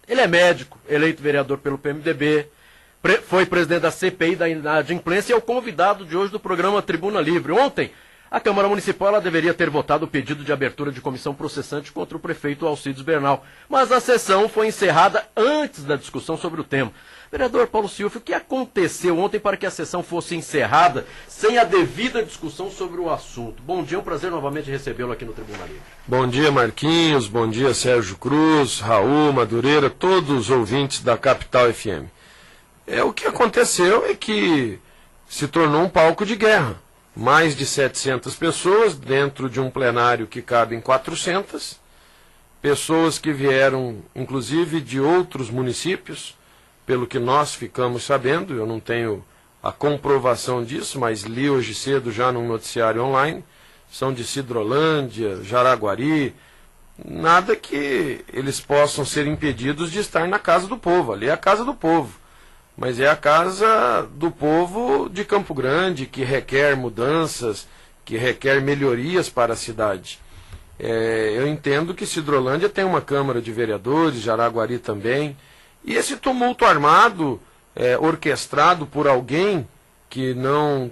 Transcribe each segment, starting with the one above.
Ele é médico, eleito vereador pelo PMDB, foi presidente da CPI da Inadimplência e é o convidado de hoje do programa Tribuna Livre. Ontem, a Câmara Municipal ela deveria ter votado o pedido de abertura de comissão processante contra o prefeito Alcides Bernal, mas a sessão foi encerrada antes da discussão sobre o tema. Vereador Paulo Silvio, o que aconteceu ontem para que a sessão fosse encerrada sem a devida discussão sobre o assunto? Bom dia, é um prazer novamente recebê-lo aqui no Tribuna Livre. Bom dia, Marquinhos, bom dia, Sérgio Cruz, Raul, Madureira, todos os ouvintes da Capital FM. O que aconteceu é que se tornou um palco de guerra. Mais de 700 pessoas dentro de um plenário que cabe em 400, pessoas que vieram, inclusive, de outros municípios, pelo que nós ficamos sabendo, eu não tenho a comprovação disso, mas li hoje cedo já num noticiário online, são de Sidrolândia, Jaraguari, nada que eles possam ser impedidos de estar na casa do povo, ali é a casa do povo. Mas é a casa do povo de Campo Grande, que requer mudanças, que requer melhorias para a cidade. Eu entendo que Sidrolândia tem uma Câmara de Vereadores, Jaraguari também, e esse tumulto armado, orquestrado por alguém que não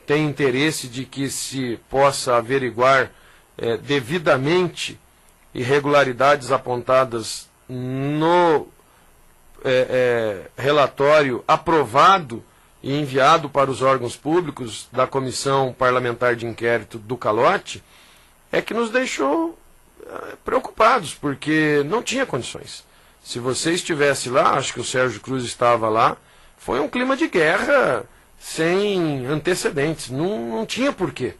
tem interesse de que se possa averiguar devidamente irregularidades apontadas no relatório aprovado e enviado para os órgãos públicos da Comissão Parlamentar de Inquérito do Calote, é que nos deixou preocupados, porque não tinha condições. Se você estivesse lá, acho que o Sérgio Cruz estava lá, foi um clima de guerra sem antecedentes, não tinha porquê.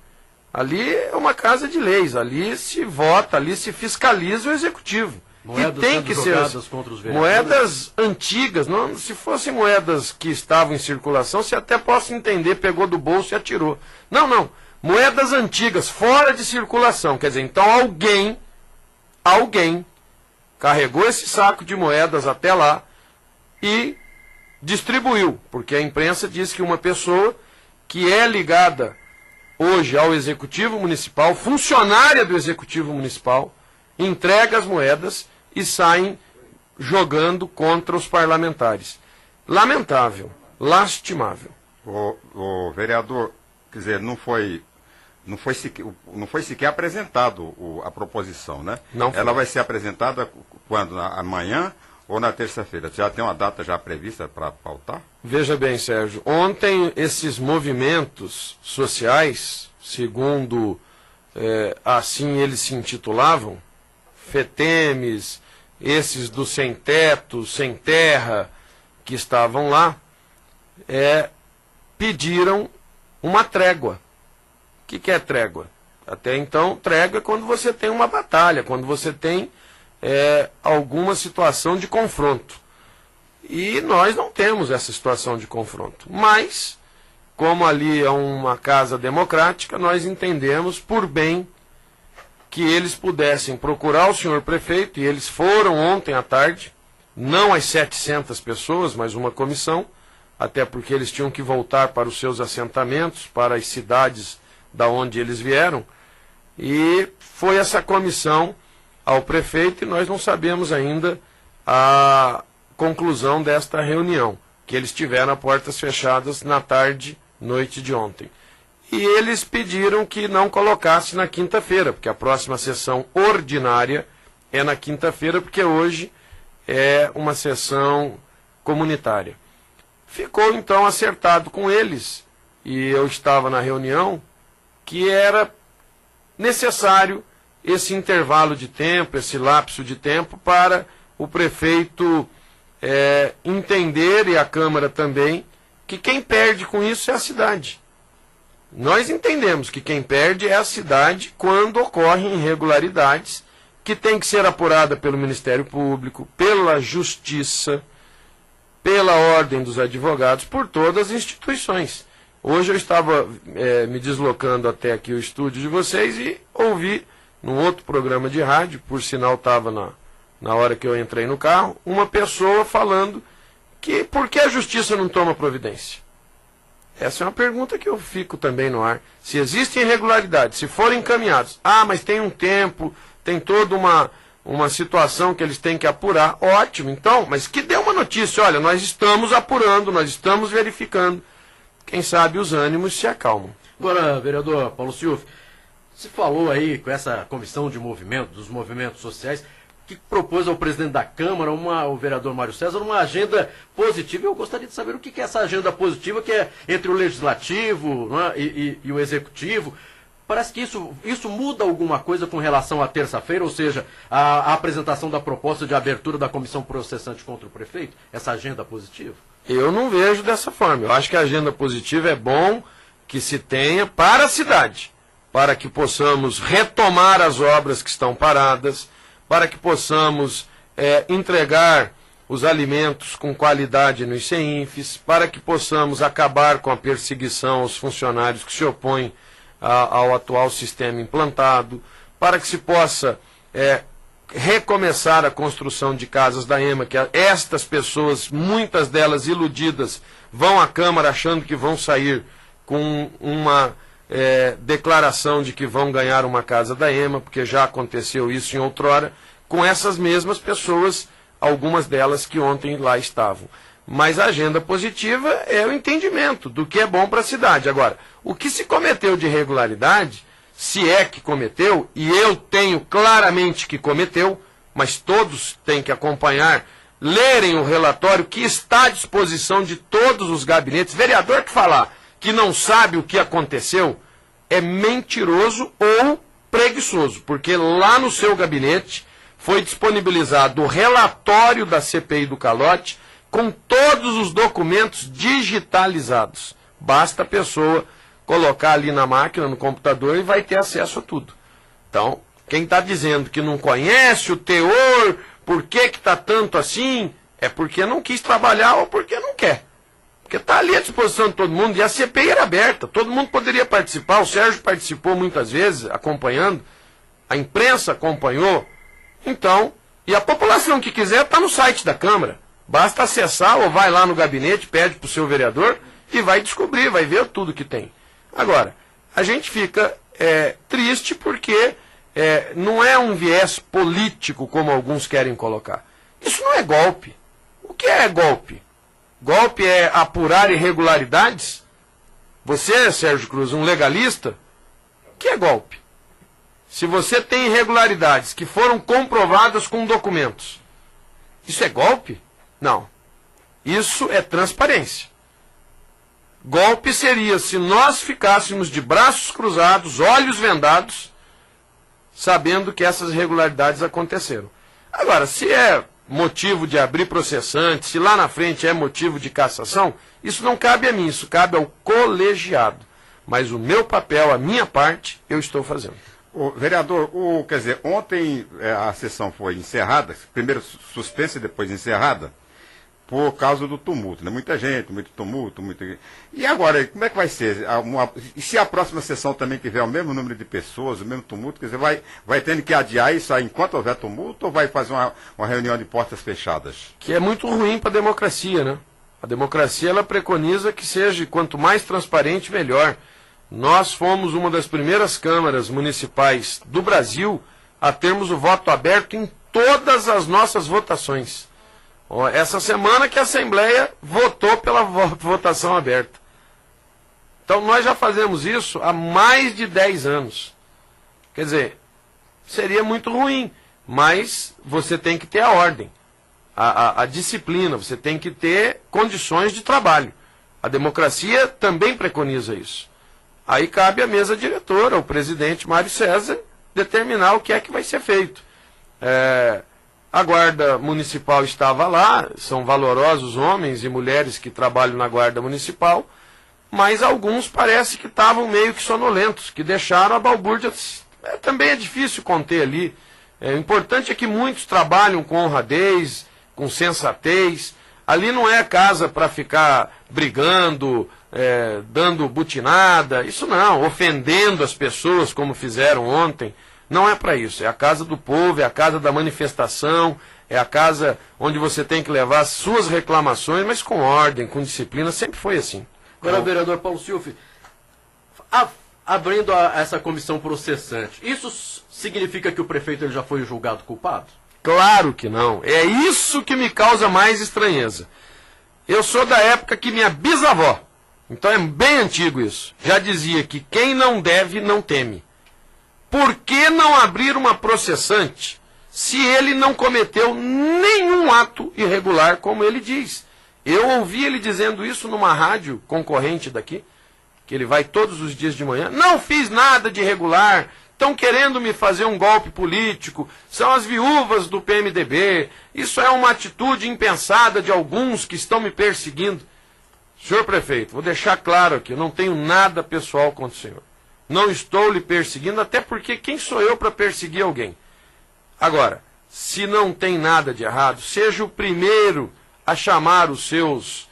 Ali é uma casa de leis, ali se vota, ali se fiscaliza o executivo. Moedas e tem que ser contra os moedas antigas, não, se fossem moedas que estavam em circulação, você até possa entender, pegou do bolso e atirou. Não, moedas antigas, fora de circulação, quer dizer, então alguém carregou esse saco de moedas até lá e distribuiu, porque a imprensa diz que uma pessoa que é ligada hoje ao Executivo Municipal, funcionária do Executivo Municipal, entrega as moedas e saem jogando contra os parlamentares. Lamentável, lastimável. O vereador, quer dizer, não foi sequer apresentado a proposição, né? Não foi. Ela vai ser apresentada quando? Amanhã ou na terça-feira? Já tem uma data já prevista para pautar? Veja bem, Sérgio, ontem esses movimentos sociais, segundo assim eles se intitulavam, FETEMES, esses do sem teto, sem terra, que estavam lá, pediram uma trégua. O que é trégua? Até então, trégua é quando você tem uma batalha, quando você tem alguma situação de confronto. E nós não temos essa situação de confronto. Mas, como ali é uma casa democrática, nós entendemos por bem que eles pudessem procurar o senhor prefeito, e eles foram ontem à tarde, não as 700 pessoas, mas uma comissão, até porque eles tinham que voltar para os seus assentamentos, para as cidades da onde eles vieram, e foi essa comissão ao prefeito, e nós não sabemos ainda a conclusão desta reunião, que eles tiveram a portas fechadas na tarde, noite de ontem. E eles pediram que não colocasse na quinta-feira, porque a próxima sessão ordinária é na quinta-feira, porque hoje é uma sessão comunitária. Ficou então acertado com eles, e eu estava na reunião, que era necessário esse intervalo de tempo, esse lapso de tempo, para o prefeito entender, e a Câmara também, que quem perde com isso é a cidade. Nós entendemos que quem perde é a cidade quando ocorrem irregularidades que tem que ser apurada pelo Ministério Público, pela Justiça, pela Ordem dos Advogados, por todas as instituições. Hoje eu estava me deslocando até aqui o estúdio de vocês e ouvi, num outro programa de rádio, por sinal estava na hora que eu entrei no carro, uma pessoa falando que por que a Justiça não toma providência? Essa é uma pergunta que eu fico também no ar. Se existem irregularidades, se forem encaminhados, mas tem um tempo, tem toda uma situação que eles têm que apurar, ótimo, então, mas que dê uma notícia, olha, nós estamos apurando, nós estamos verificando. Quem sabe os ânimos se acalmam. Agora, vereador Paulo Silva, se falou aí com essa comissão de movimento, dos movimentos sociais, que propôs ao presidente da Câmara, o vereador Mário César, uma agenda positiva. Eu gostaria de saber o que é essa agenda positiva, que é entre o Legislativo, né, e o Executivo. Parece que isso muda alguma coisa com relação à terça-feira, ou seja, a apresentação da proposta de abertura da comissão processante contra o prefeito? Essa agenda positiva? Eu não vejo dessa forma. Eu acho que a agenda positiva é bom que se tenha para a cidade, para que possamos retomar as obras que estão paradas, para que possamos entregar os alimentos com qualidade nos CEINFs, para que possamos acabar com a perseguição aos funcionários que se opõem ao atual sistema implantado, para que se possa recomeçar a construção de casas da EMA, que estas pessoas, muitas delas iludidas, vão à Câmara achando que vão sair com uma declaração de que vão ganhar uma casa da EMA, porque já aconteceu isso em outrora, com essas mesmas pessoas, algumas delas que ontem lá estavam. Mas a agenda positiva é o entendimento do que é bom para a cidade. Agora, o que se cometeu de irregularidade, se é que cometeu, e eu tenho claramente que cometeu, mas todos têm que acompanhar, lerem o relatório que está à disposição de todos os gabinetes. Vereador que falar que não sabe o que aconteceu é mentiroso ou preguiçoso, porque lá no seu gabinete foi disponibilizado o relatório da CPI do calote com todos os documentos digitalizados. Basta a pessoa colocar ali na máquina, no computador, e vai ter acesso a tudo. Então, quem está dizendo que não conhece o teor, por que está tanto assim, é porque não quis trabalhar ou porque não quer. Porque está ali à disposição de todo mundo, e a CPI era aberta, todo mundo poderia participar, o Sérgio participou muitas vezes, acompanhando, a imprensa acompanhou, então, e a população que quiser está no site da Câmara, basta acessar ou vai lá no gabinete, pede para o seu vereador e vai descobrir, vai ver tudo que tem. Agora, a gente fica triste porque não é um viés político como alguns querem colocar. Isso não é golpe. O que é golpe? Golpe é apurar irregularidades? Você, Sérgio Cruz, um legalista? O que é golpe? Se você tem irregularidades que foram comprovadas com documentos, isso é golpe? Não. Isso é transparência. Golpe seria se nós ficássemos de braços cruzados, olhos vendados, sabendo que essas irregularidades aconteceram. Agora, se é motivo de abrir processante, se lá na frente é motivo de cassação, isso não cabe a mim, isso cabe ao colegiado. Mas o meu papel, a minha parte, eu estou fazendo. Vereador, quer dizer, ontem a sessão foi encerrada, primeiro suspensa e depois encerrada, por causa do tumulto, né? Muita gente, muito tumulto, E agora, como é que vai ser? E se a próxima sessão também tiver o mesmo número de pessoas, o mesmo tumulto, quer dizer, vai tendo que adiar isso aí enquanto houver tumulto, ou vai fazer uma reunião de portas fechadas? Que é muito ruim para a democracia, né? A democracia, ela preconiza que seja, quanto mais transparente, melhor. Nós fomos uma das primeiras câmaras municipais do Brasil a termos o voto aberto em todas as nossas votações. Essa semana que a Assembleia votou pela votação aberta. Então nós já fazemos isso há mais de 10 anos. Quer dizer, seria muito ruim, mas você tem que ter a ordem, a disciplina, você tem que ter condições de trabalho. A democracia também preconiza isso. Aí cabe à mesa diretora, ao presidente Mário César, determinar o que é que vai ser feito. A Guarda Municipal estava lá, são valorosos homens e mulheres que trabalham na Guarda Municipal, mas alguns parece que estavam meio que sonolentos, que deixaram a balbúrdia. Também é difícil conter ali. O importante é que muitos trabalham com honradez, com sensatez. Ali não é casa para ficar brigando, dando butinada, isso não, ofendendo as pessoas como fizeram ontem. Não é para isso, é a casa do povo, é a casa da manifestação, é a casa onde você tem que levar as suas reclamações, mas com ordem, com disciplina, sempre foi assim. Agora, vereador Paulo Silva, abrindo essa comissão processante, isso significa que o prefeito ele já foi julgado culpado? Claro que não. É isso que me causa mais estranheza. Eu sou da época que minha bisavó, então é bem antigo isso, já dizia que quem não deve não teme. Por que não abrir uma processante se ele não cometeu nenhum ato irregular, como ele diz? Eu ouvi ele dizendo isso numa rádio concorrente daqui, que ele vai todos os dias de manhã. Não fiz nada de irregular, estão querendo me fazer um golpe político, são as viúvas do PMDB, isso é uma atitude impensada de alguns que estão me perseguindo. Senhor prefeito, vou deixar claro aqui, eu não tenho nada pessoal contra o senhor. Não estou lhe perseguindo, até porque quem sou eu para perseguir alguém? Agora, se não tem nada de errado, seja o primeiro a chamar os seus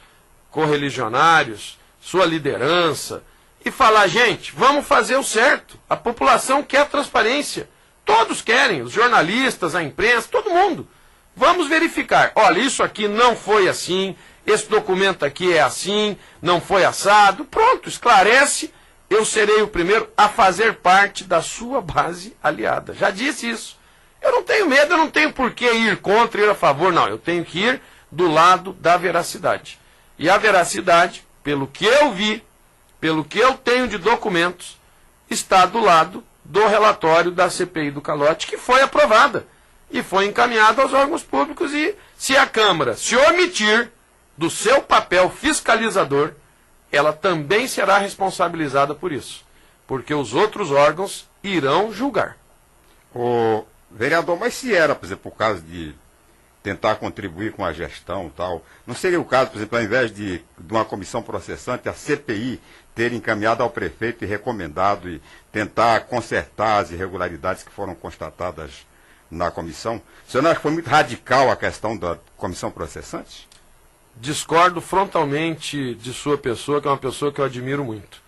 correligionários, sua liderança, e falar, gente, vamos fazer o certo. A população quer transparência. Todos querem, os jornalistas, a imprensa, todo mundo. Vamos verificar. Olha, isso aqui não foi assim, esse documento aqui é assim, não foi assado. Pronto, esclarece. Eu serei o primeiro a fazer parte da sua base aliada. Já disse isso. Eu não tenho medo, eu não tenho por que ir contra, ir a favor. Não, eu tenho que ir do lado da veracidade. E a veracidade, pelo que eu vi, pelo que eu tenho de documentos, está do lado do relatório da CPI do Calote, que foi aprovada e foi encaminhada aos órgãos públicos. E se a Câmara se omitir do seu papel fiscalizador, ela também será responsabilizada por isso, porque os outros órgãos irão julgar. Ô, vereador, mas se era, por exemplo, por causa de tentar contribuir com a gestão e tal, não seria o caso, por exemplo, ao invés de uma comissão processante, a CPI ter encaminhado ao prefeito e recomendado e tentar consertar as irregularidades que foram constatadas na comissão? O senhor não acha que foi muito radical a questão da comissão processante? Discordo frontalmente de sua pessoa, que é uma pessoa que eu admiro muito.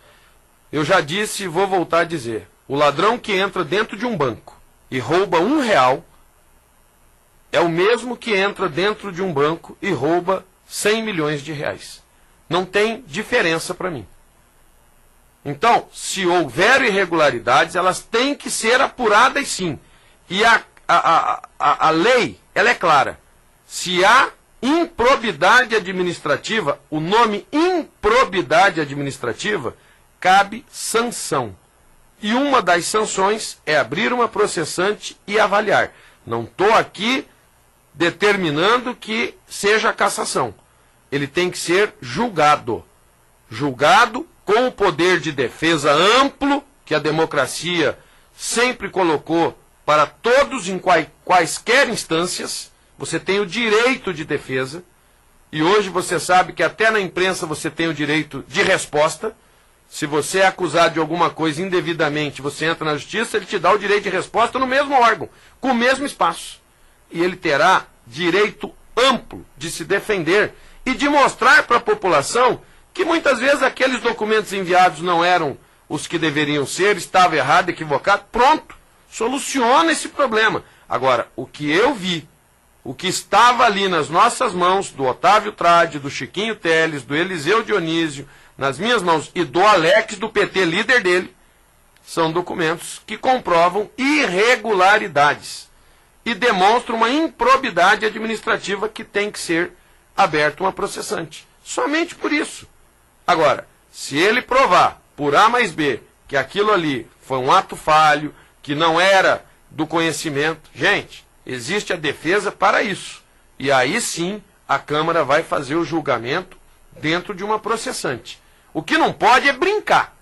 Eu já disse e vou voltar a dizer, o ladrão que entra dentro de um banco e rouba R$1 é o mesmo que entra dentro de um banco e rouba 100 milhões de reais. Não tem diferença para mim. Então, se houver irregularidades, elas têm que ser apuradas sim. E a lei, ela é clara. Se há improbidade administrativa, o nome improbidade administrativa, cabe sanção. E uma das sanções é abrir uma processante e avaliar. Não estou aqui determinando que seja cassação. Ele tem que ser julgado. Julgado com o poder de defesa amplo, que a democracia sempre colocou para todos em quaisquer instâncias. Você tem o direito de defesa, e hoje você sabe que até na imprensa você tem o direito de resposta. Se você é acusado de alguma coisa indevidamente, você entra na justiça, ele te dá o direito de resposta no mesmo órgão, com o mesmo espaço. E ele terá direito amplo de se defender e de mostrar para a população que muitas vezes aqueles documentos enviados não eram os que deveriam ser, estava errado, equivocado. Pronto, soluciona esse problema. Agora, o que eu vi, o que estava ali nas nossas mãos, do Otávio Trade, do Chiquinho Teles, do Eliseu Dionísio, nas minhas mãos, e do Alex, do PT, líder dele, são documentos que comprovam irregularidades e demonstram uma improbidade administrativa que tem que ser aberta uma processante. Somente por isso. Agora, se ele provar, por A mais B, que aquilo ali foi um ato falho, que não era do conhecimento, gente, existe a defesa para isso. E aí sim, a Câmara vai fazer o julgamento dentro de uma processante. O que não pode é brincar.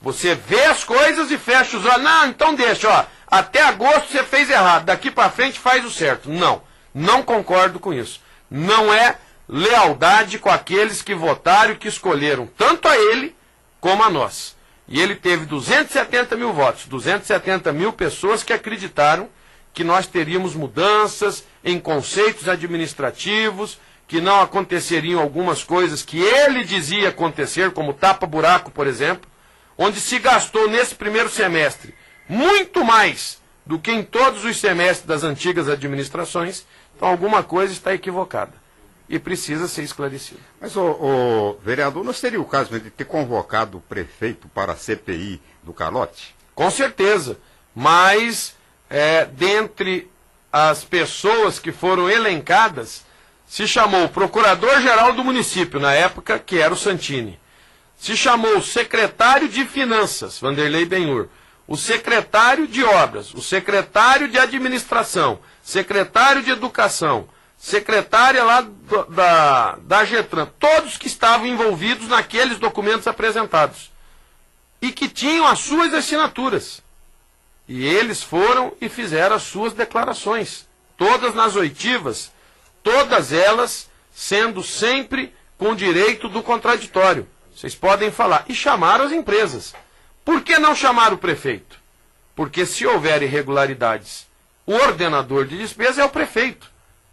Você vê as coisas e fecha os olhos. Não, então deixa, ó. Até agosto você fez errado, daqui para frente faz o certo. Não, não concordo com isso. Não é lealdade com aqueles que votaram e que escolheram tanto a ele como a nós. E ele teve 270 mil votos, 270 mil pessoas que acreditaram que nós teríamos mudanças em conceitos administrativos, que não aconteceriam algumas coisas que ele dizia acontecer, como tapa-buraco, por exemplo, onde se gastou nesse primeiro semestre muito mais do que em todos os semestres das antigas administrações. Então alguma coisa está equivocada e precisa ser esclarecido. Mas, o vereador, não seria o caso de ter convocado o prefeito para a CPI do Calote? Com certeza, mas dentre as pessoas que foram elencadas, se chamou o procurador-geral do município, na época, que era o Santini. Se chamou o secretário de Finanças, Vanderlei Benhur, o secretário de Obras, o secretário de Administração, secretário de Educação, secretária lá da Getran, todos que estavam envolvidos naqueles documentos apresentados e que tinham as suas assinaturas. E eles foram e fizeram as suas declarações, todas nas oitivas, todas elas sendo sempre com direito do contraditório. Vocês podem falar. E chamaram as empresas. Por que não chamar o prefeito? Porque se houver irregularidades, o ordenador de despesa é o prefeito.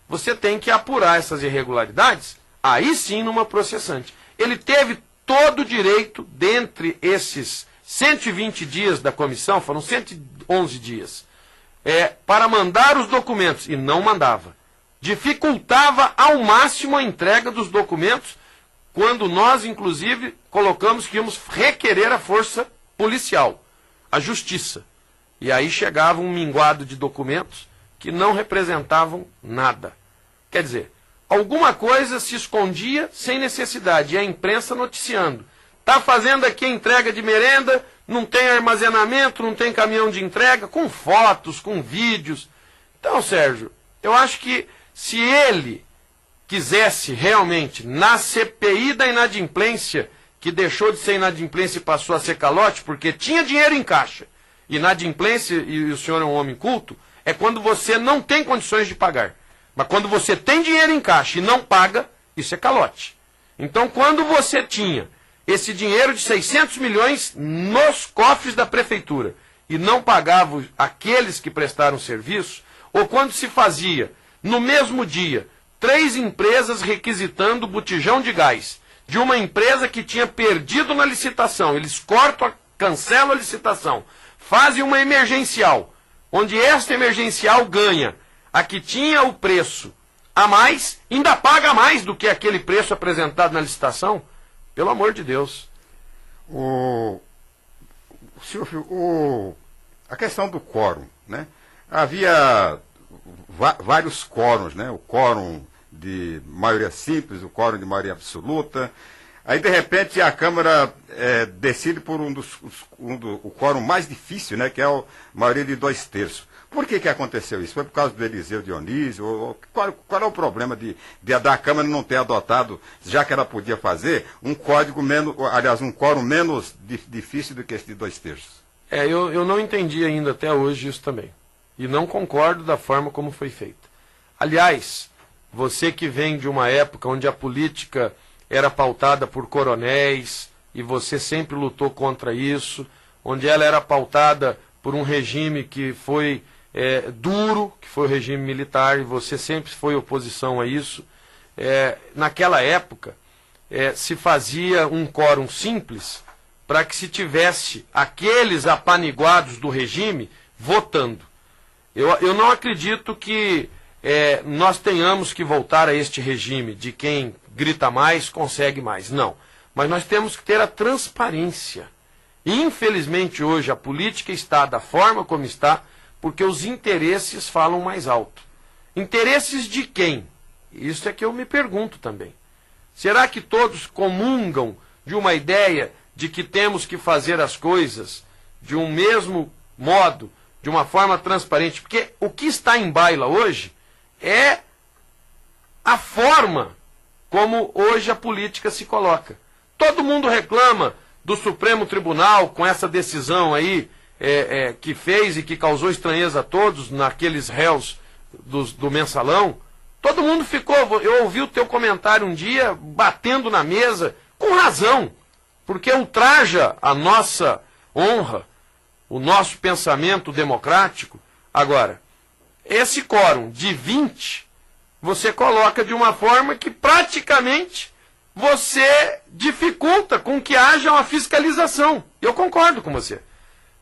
Você tem que apurar essas irregularidades, aí sim numa processante. Ele teve todo o direito, dentre esses 120 dias da comissão, foram 111 dias, para mandar os documentos, e não mandava. Dificultava ao máximo a entrega dos documentos, quando nós, inclusive, colocamos que íamos requerer a força policial, a justiça. E aí chegava um minguado de documentos que não representavam nada. Quer dizer, alguma coisa se escondia sem necessidade, e a imprensa noticiando. Está fazendo aqui a entrega de merenda, não tem armazenamento, não tem caminhão de entrega, com fotos, com vídeos. Então, Sérgio, eu acho que se ele quisesse realmente, na CPI da inadimplência, que deixou de ser inadimplência e passou a ser calote, porque tinha dinheiro em caixa. Inadimplência, e o senhor é um homem culto, é quando você não tem condições de pagar. Mas quando você tem dinheiro em caixa e não paga, isso é calote. Então, quando você tinha esse dinheiro de 600 milhões nos cofres da prefeitura e não pagava aqueles que prestaram serviço, ou quando se fazia, no mesmo dia, 3 empresas requisitando botijão de gás de uma empresa que tinha perdido na licitação, eles cancelam a licitação, fazem uma emergencial, onde esta emergencial ganha a que tinha o preço a mais, ainda paga mais do que aquele preço apresentado na licitação. Pelo amor de Deus. A questão do quórum, né? Havia vários quórums, né? O quórum de maioria simples, o quórum de maioria absoluta. Aí, de repente, a Câmara decide por o quórum mais difícil, né? Que é a maioria de 2/3. Por que aconteceu isso? Foi por causa do Eliseu Dionísio? Qual é o problema da Câmara não ter adotado, já que ela podia fazer, um quórum menos difícil do que esse de 2/3? Eu não entendi ainda até hoje isso também. E não concordo da forma como foi feita. Aliás, você que vem de uma época onde a política era pautada por coronéis, e você sempre lutou contra isso, onde ela era pautada por um regime que foi duro, que foi o regime militar, e você sempre foi oposição a isso. Naquela época, se fazia um quórum simples para que se tivesse aqueles apaniguados do regime votando. Eu não acredito que nós tenhamos que voltar a este regime de quem grita mais, consegue mais. Não. Mas nós temos que ter a transparência. E, infelizmente, hoje a política está da forma como está, porque os interesses falam mais alto. Interesses de quem? Isso é que eu me pergunto também. Será que todos comungam de uma ideia de que temos que fazer as coisas de um mesmo modo, de uma forma transparente? Porque o que está em baila hoje é a forma como hoje a política se coloca. Todo mundo reclama do Supremo Tribunal com essa decisão aí que fez e que causou estranheza a todos naqueles réus do mensalão. Todo mundo ficou, eu ouvi o teu comentário um dia batendo na mesa, com razão, porque ultraja a nossa honra, o nosso pensamento democrático. Agora, esse quórum de 20, você coloca de uma forma que praticamente você dificulta com que haja uma fiscalização. Eu concordo com você.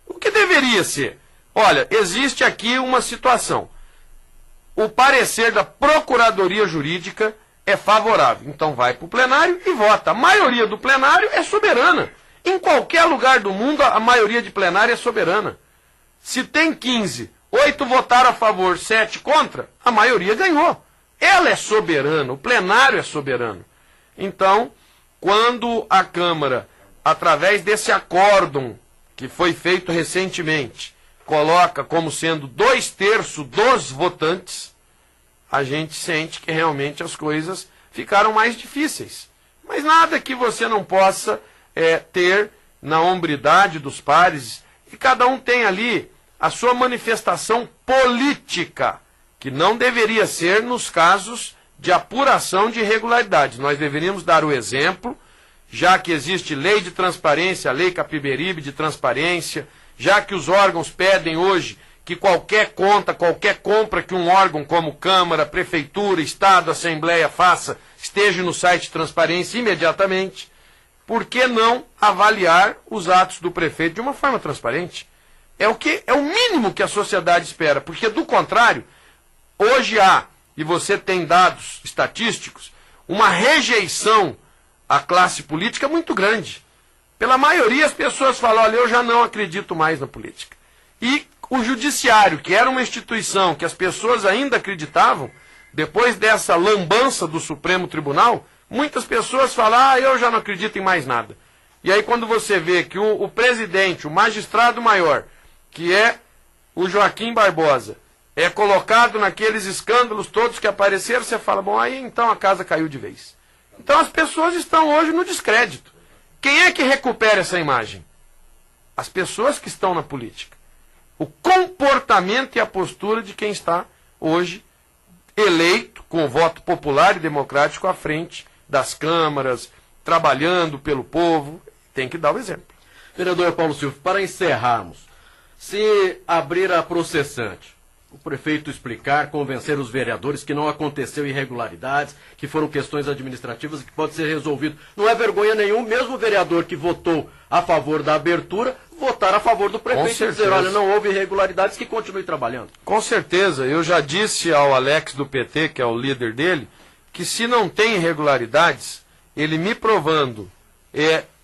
O que deveria ser? Olha, existe aqui uma situação. O parecer da Procuradoria Jurídica é favorável. Então vai para o plenário e vota. A maioria do plenário é soberana. Em qualquer lugar do mundo, a maioria de plenário é soberana. Se tem 15 8 votaram a favor, 7 contra, a maioria ganhou. Ela é soberana, o plenário é soberano. Então, quando a Câmara, através desse acórdão que foi feito recentemente, coloca como sendo 2/3 dos votantes, a gente sente que realmente as coisas ficaram mais difíceis. Mas nada que você não possa ter na hombridade dos pares, e cada um tem ali a sua manifestação política, que não deveria ser nos casos de apuração de irregularidades. Nós deveríamos dar o exemplo, já que existe lei de transparência, a lei Capiberibe de transparência, já que os órgãos pedem hoje que qualquer conta, qualquer compra que um órgão como Câmara, Prefeitura, Estado, Assembleia faça, esteja no site de transparência imediatamente. Por que não avaliar os atos do prefeito de uma forma transparente? É o mínimo que a sociedade espera, porque do contrário, hoje há, e você tem dados estatísticos, uma rejeição à classe política muito grande. Pela maioria as pessoas falam, olha, eu já não acredito mais na política. E o judiciário, que era uma instituição que as pessoas ainda acreditavam, depois dessa lambança do Supremo Tribunal, muitas pessoas falam, eu já não acredito em mais nada. E aí quando você vê que o presidente, o magistrado maior, que é o Joaquim Barbosa, é colocado naqueles escândalos todos que apareceram, você fala, bom, aí então a casa caiu de vez. Então as pessoas estão hoje no descrédito. Quem é que recupera essa imagem? As pessoas que estão na política. O comportamento e a postura de quem está hoje eleito com o voto popular e democrático à frente das câmaras, trabalhando pelo povo, tem que dar o exemplo. Vereador Paulo Silvio, para encerrarmos, se abrir a processante, o prefeito explicar, convencer os vereadores que não aconteceu irregularidades, que foram questões administrativas e que pode ser resolvido. Não é vergonha nenhum, mesmo o vereador que votou a favor da abertura, votar a favor do prefeito e dizer, olha, não houve irregularidades, que continue trabalhando. Com certeza, eu já disse ao Alex do PT, que é o líder dele, que se não tem irregularidades, ele me provando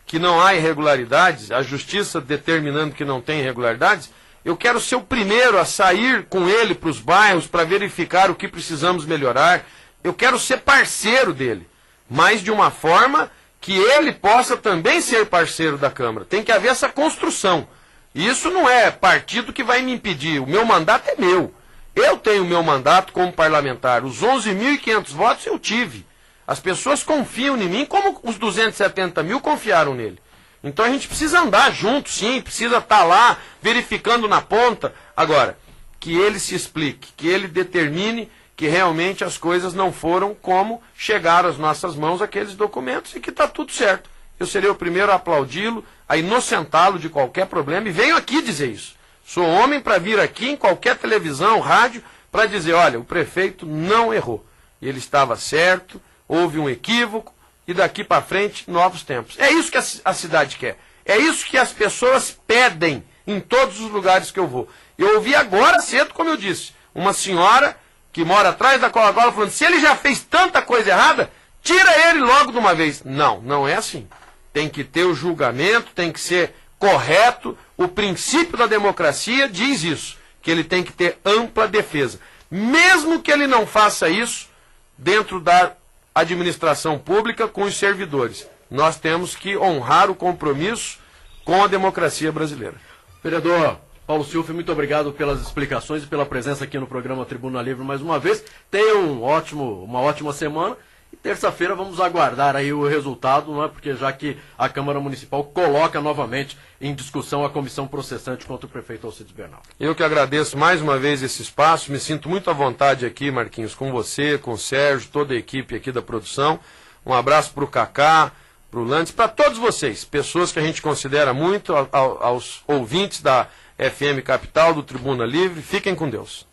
que não há irregularidades, a justiça determinando que não tem irregularidades, eu quero ser o primeiro a sair com ele para os bairros para verificar o que precisamos melhorar. Eu quero ser parceiro dele, mas de uma forma que ele possa também ser parceiro da Câmara. Tem que haver essa construção. Isso não é partido que vai me impedir. O meu mandato é meu. Eu tenho o meu mandato como parlamentar. Os 11.500 votos eu tive. As pessoas confiam em mim como os 270 mil confiaram nele. Então a gente precisa andar junto, sim, precisa estar lá, verificando na ponta. Agora, que ele se explique, que ele determine que realmente as coisas não foram como chegaram às nossas mãos aqueles documentos e que está tudo certo. Eu serei o primeiro a aplaudi-lo, a inocentá-lo de qualquer problema e venho aqui dizer isso. Sou homem para vir aqui em qualquer televisão, rádio, para dizer, olha, o prefeito não errou. Ele estava certo, houve um equívoco, e daqui para frente, novos tempos. É isso que a cidade quer. É isso que as pessoas pedem em todos os lugares que eu vou. Eu ouvi agora cedo, como eu disse, uma senhora que mora atrás da Coca-Cola falando, se ele já fez tanta coisa errada, tira ele logo de uma vez. Não, não é assim. Tem que ter o julgamento, tem que ser correto. O princípio da democracia diz isso, que ele tem que ter ampla defesa. Mesmo que ele não faça isso dentro da administração pública com os servidores. Nós temos que honrar o compromisso com a democracia brasileira. Vereador Paulo Silvio, muito obrigado pelas explicações e pela presença aqui no programa Tribuna Livre mais uma vez. Tenha uma ótima semana e terça-feira vamos aguardar aí o resultado, não é? Porque já que a Câmara Municipal coloca novamente em discussão a comissão processante contra o prefeito Alcides Bernal. Eu que agradeço mais uma vez esse espaço, me sinto muito à vontade aqui, Marquinhos, com você, com o Sérgio, toda a equipe aqui da produção. Um abraço para o Cacá, para o Landes, para todos vocês, pessoas que a gente considera muito, aos ouvintes da FM Capital, do Tribuna Livre. Fiquem com Deus.